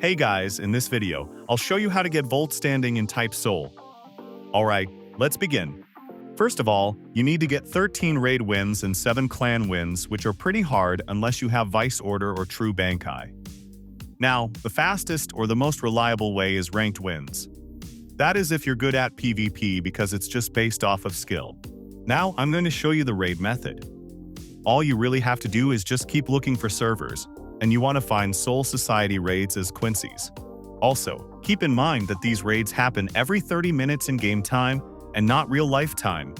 Hey guys, in this video, I'll show you how to get Voltstanding in Type Soul. Alright, let's begin. First of all, you need to get 13 raid wins and 7 clan wins, which are pretty hard unless you have Vice Order or True Bankai. Now, the fastest or the most reliable way is ranked wins. That is if you're good at PvP because it's just based off of skill. Now, I'm going to show you the raid method. All you really have to do is just keep looking for servers, and you want to find Soul Society raids as Quincy's. Also, keep in mind that these raids happen every 30 minutes in game time and not real life time.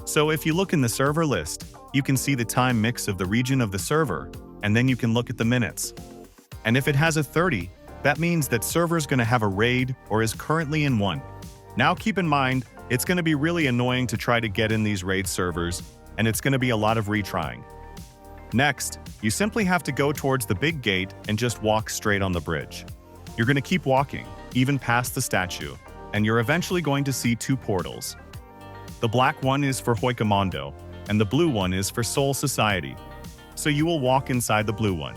So if you look in the server list, you can see the time mix of the region of the server, and then you can look at the minutes. And if it has a 30, that means that server's gonna have a raid or is currently in one. Now keep in mind, it's gonna be really annoying to try to get in these raid servers, and it's gonna be a lot of retrying. Next, you simply have to go towards the big gate and just walk straight on the bridge. You're gonna keep walking, even past the statue, and you're eventually going to see 2 portals. The black one is for Hoikamondo, and the blue one is for Soul Society. So you will walk inside the blue one.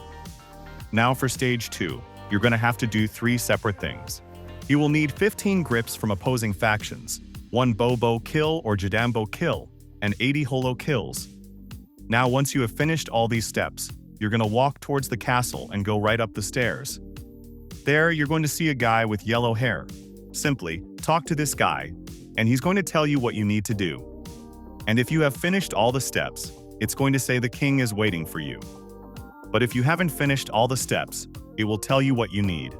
Now for stage 2, you're gonna have to do 3 separate things. You will need 15 grips from opposing factions, 1 Bobo kill or Jadambo kill, and 80 holo kills. Now once you have finished all these steps, you're gonna walk towards the castle and go right up the stairs. There, you're going to see a guy with yellow hair. Simply, talk to this guy, and he's going to tell you what you need to do. And if you have finished all the steps, it's going to say the king is waiting for you. But if you haven't finished all the steps, it will tell you what you need.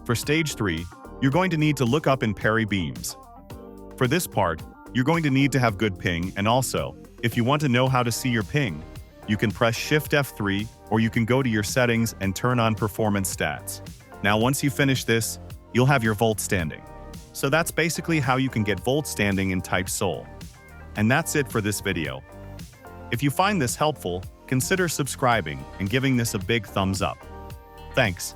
For stage 3, you're going to need to look up in parry beams. For this part, you're going to need to have good ping, and also, if you want to know how to see your ping, you can press Shift F3 or you can go to your settings and turn on performance stats. Now once you finish this, you'll have your Voltstanding. So that's basically how you can get Voltstanding in Type Soul. And that's it for this video. If you find this helpful, consider subscribing and giving this a big thumbs up. Thanks.